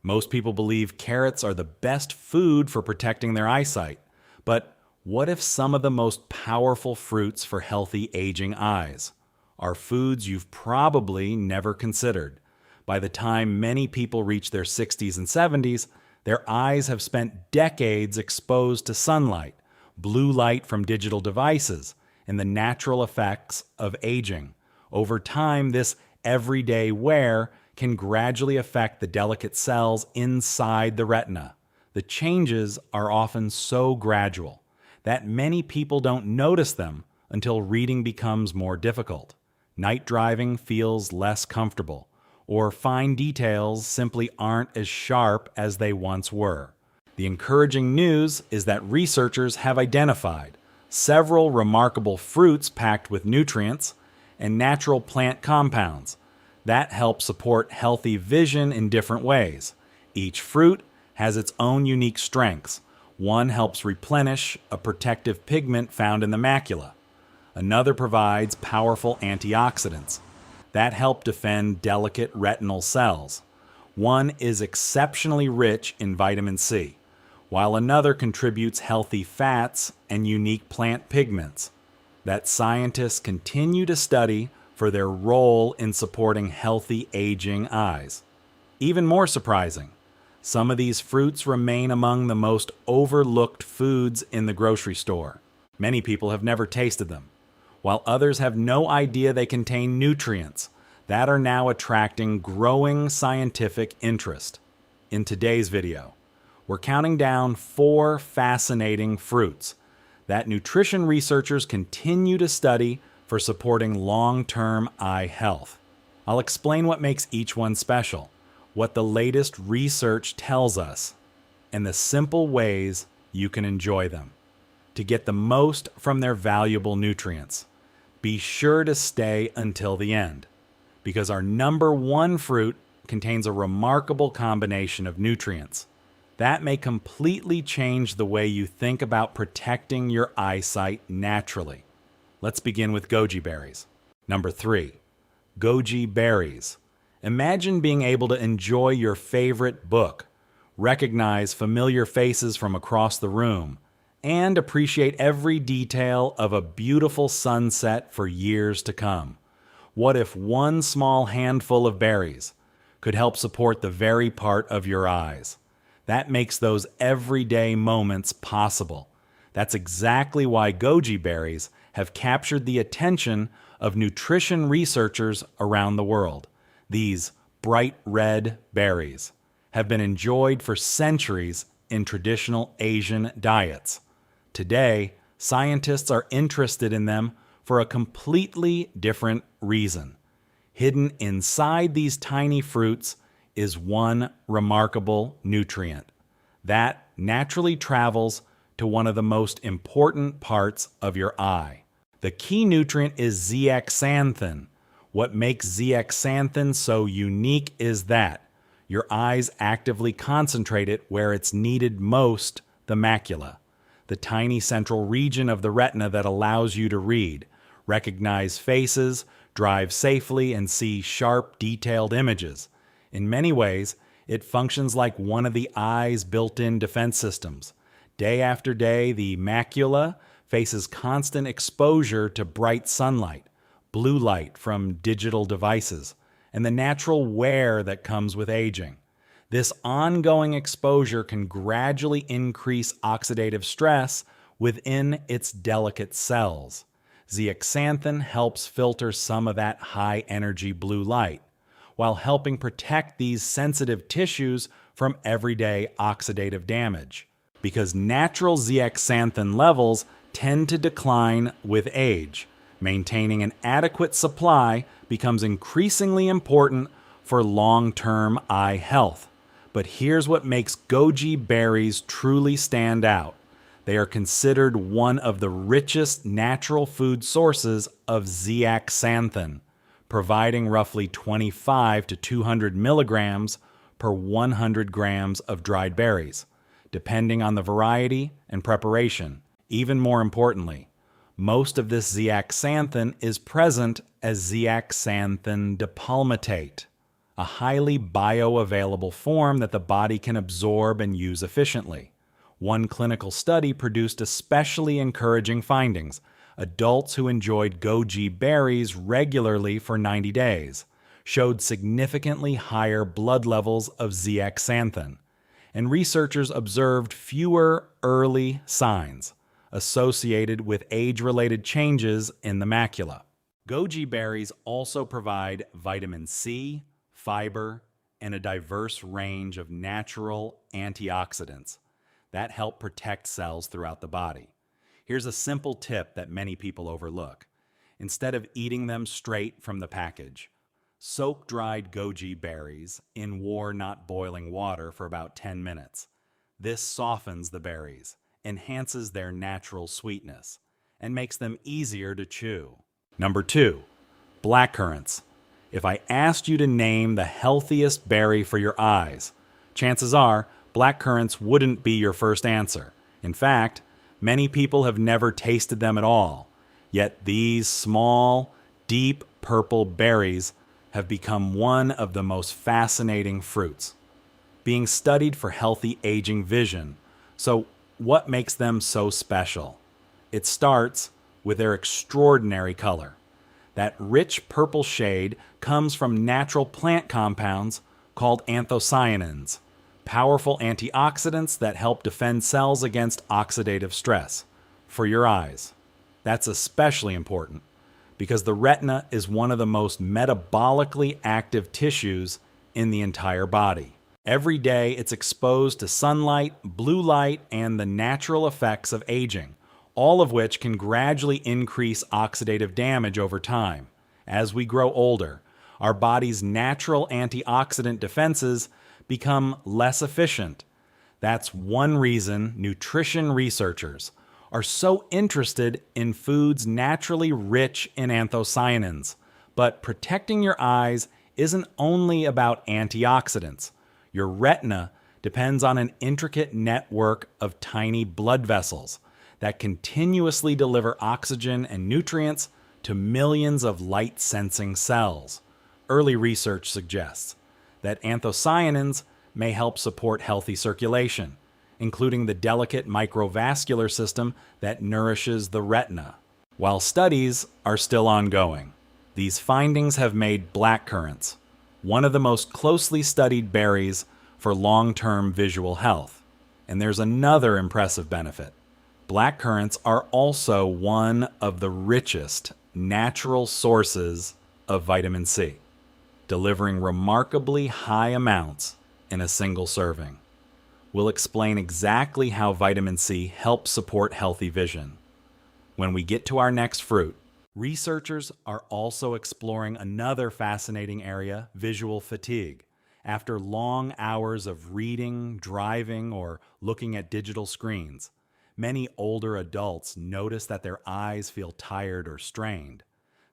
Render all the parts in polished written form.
Most people believe carrots are the best food for protecting their eyesight. But what if some of the most powerful fruits for healthy aging eyes are foods you've probably never considered? By the time many people reach their 60s and 70s, their eyes have spent decades exposed to sunlight, blue light from digital devices, and the natural effects of aging. Over time, this everyday wear can gradually affect the delicate cells inside the retina. The changes are often so gradual that many people don't notice them until reading becomes more difficult. Night driving feels less comfortable, or fine details simply aren't as sharp as they once were. The encouraging news is that researchers have identified several remarkable fruits packed with nutrients and natural plant compounds that help support healthy vision in different ways. Each fruit has its own unique strengths. One helps replenish a protective pigment found in the macula. Another provides powerful antioxidants that help defend delicate retinal cells. One is exceptionally rich in vitamin C, while another contributes healthy fats and unique plant pigments that scientists continue to study for their role in supporting healthy aging eyes. Even more surprising, some of these fruits remain among the most overlooked foods in the grocery store. Many people have never tasted them, while others have no idea they contain nutrients that are now attracting growing scientific interest. In today's video, we're counting down 4 fascinating fruits that nutrition researchers continue to study for supporting long-term eye health. I'll explain what makes each one special, what the latest research tells us, and the simple ways you can enjoy them to get the most from their valuable nutrients. Be sure to stay until the end, because our number 1 fruit contains a remarkable combination of nutrients that may completely change the way you think about protecting your eyesight naturally. Let's begin with goji berries. Number 3, goji berries. Imagine being able to enjoy your favorite book, recognize familiar faces from across the room, and appreciate every detail of a beautiful sunset for years to come. What if one small handful of berries could help support the very part of your eyes that makes those everyday moments possible? That's exactly why goji berries have captured the attention of nutrition researchers around the world. These bright red berries have been enjoyed for centuries in traditional Asian diets. Today, scientists are interested in them for a completely different reason. Hidden inside these tiny fruits is one remarkable nutrient that naturally travels to one of the most important parts of your eye. The key nutrient is zeaxanthin. What makes zeaxanthin so unique is that your eyes actively concentrate it where it's needed most, the macula, the tiny central region of the retina that allows you to read, recognize faces, drive safely, and see sharp, detailed images. In many ways, it functions like one of the eye's built-in defense systems. Day after day, the macula faces constant exposure to bright sunlight, blue light from digital devices, and the natural wear that comes with aging. This ongoing exposure can gradually increase oxidative stress within its delicate cells. Zeaxanthin helps filter some of that high-energy blue light, while helping protect these sensitive tissues from everyday oxidative damage. Because natural zeaxanthin levels tend to decline with age, maintaining an adequate supply becomes increasingly important for long-term eye health. But here's what makes goji berries truly stand out. They are considered one of the richest natural food sources of zeaxanthin, providing roughly 25 to 200 milligrams per 100 grams of dried berries, depending on the variety and preparation. Even more importantly, most of this zeaxanthin is present as zeaxanthin dipalmitate, a highly bioavailable form that the body can absorb and use efficiently. One clinical study produced especially encouraging findings. Adults who enjoyed goji berries regularly for 90 days showed significantly higher blood levels of zeaxanthin, and researchers observed fewer early signs associated with age-related changes in the macula. Goji berries also provide vitamin C, fiber, and a diverse range of natural antioxidants that help protect cells throughout the body. Here's a simple tip that many people overlook. Instead of eating them straight from the package, soak dried goji berries in warm, not boiling water for about 10 minutes. This softens the berries, enhances their natural sweetness, and makes them easier to chew. Number 2, blackcurrants. If I asked you to name the healthiest berry for your eyes, chances are blackcurrants wouldn't be your first answer. In fact, many people have never tasted them at all, yet these small, deep purple berries have become one of the most fascinating fruits, being studied for healthy aging vision. So, what makes them so special? It starts with their extraordinary color. That rich purple shade comes from natural plant compounds called anthocyanins, powerful antioxidants that help defend cells against oxidative stress. For your eyes, that's especially important because the retina is one of the most metabolically active tissues in the entire body. Every day it's exposed to sunlight, blue light, and the natural effects of aging, all of which can gradually increase oxidative damage over time. As we grow older, our body's natural antioxidant defenses become less efficient. That's one reason nutrition researchers are so interested in foods naturally rich in anthocyanins. But protecting your eyes isn't only about antioxidants. Your retina depends on an intricate network of tiny blood vessels that continuously deliver oxygen and nutrients to millions of light-sensing cells. Early research suggests that anthocyanins may help support healthy circulation, including the delicate microvascular system that nourishes the retina. While studies are still ongoing, these findings have made blackcurrants one of the most closely studied berries for long-term visual health. And there's another impressive benefit. Blackcurrants are also one of the richest natural sources of vitamin C, delivering remarkably high amounts in a single serving. We'll explain exactly how vitamin C helps support healthy vision. When we get to our next fruit, researchers are also exploring another fascinating area, visual fatigue. After long hours of reading, driving, or looking at digital screens, many older adults notice that their eyes feel tired or strained.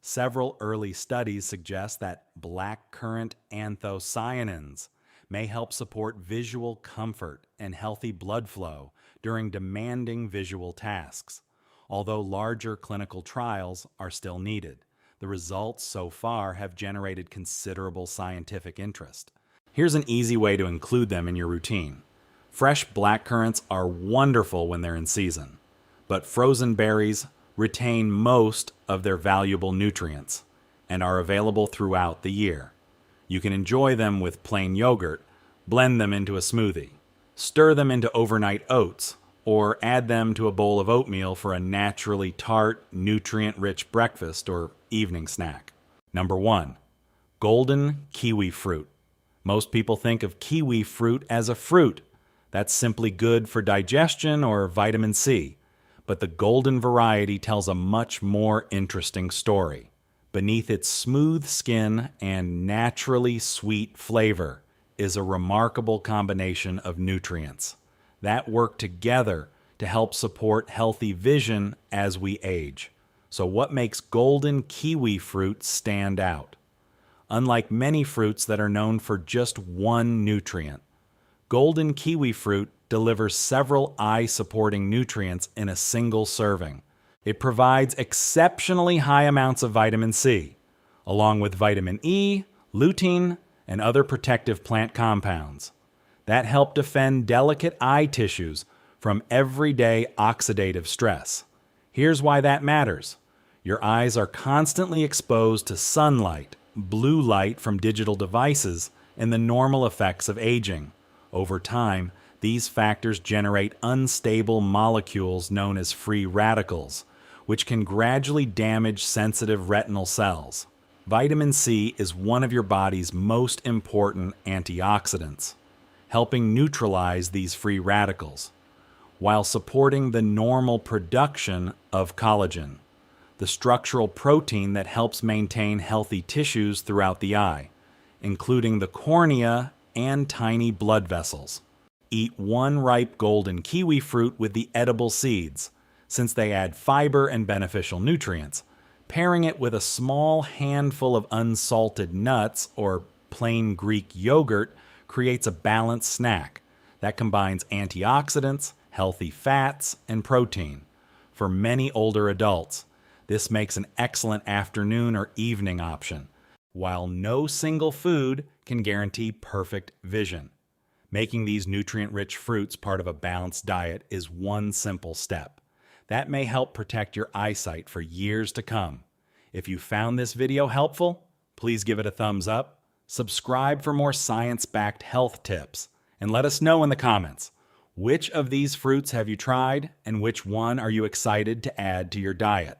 Several early studies suggest that blackcurrant anthocyanins may help support visual comfort and healthy blood flow during demanding visual tasks. Although larger clinical trials are still needed, the results so far have generated considerable scientific interest. Here's an easy way to include them in your routine. Fresh blackcurrants are wonderful when they're in season, but frozen berries retain most of their valuable nutrients and are available throughout the year. You can enjoy them with plain yogurt, blend them into a smoothie, stir them into overnight oats, or add them to a bowl of oatmeal for a naturally tart, nutrient-rich breakfast or evening snack. Number 1, golden kiwi fruit. Most people think of kiwi fruit as a fruit that's simply good for digestion or vitamin C, but the golden variety tells a much more interesting story. Beneath its smooth skin and naturally sweet flavor is a remarkable combination of nutrients that work together to help support healthy vision as we age. So what makes golden kiwi fruit stand out? Unlike many fruits that are known for just one nutrient, golden kiwi fruit delivers several eye-supporting nutrients in a single serving. It provides exceptionally high amounts of vitamin C, along with vitamin E, lutein, and other protective plant compounds that help defend delicate eye tissues from everyday oxidative stress. Here's why that matters. Your eyes are constantly exposed to sunlight, blue light from digital devices, and the normal effects of aging. Over time, these factors generate unstable molecules known as free radicals, which can gradually damage sensitive retinal cells. Vitamin C is one of your body's most important antioxidants, helping neutralize these free radicals, while supporting the normal production of collagen, the structural protein that helps maintain healthy tissues throughout the eye, including the cornea and tiny blood vessels. Eat one ripe golden kiwi fruit with the edible seeds, since they add fiber and beneficial nutrients. Pairing it with a small handful of unsalted nuts or plain Greek yogurt creates a balanced snack that combines antioxidants, healthy fats, and protein. For many older adults, this makes an excellent afternoon or evening option, while no single food can guarantee perfect vision. Making these nutrient-rich fruits part of a balanced diet is one simple step that may help protect your eyesight for years to come. If you found this video helpful, please give it a thumbs up, subscribe for more science-backed health tips, and let us know in the comments, which of these fruits have you tried and which one are you excited to add to your diet?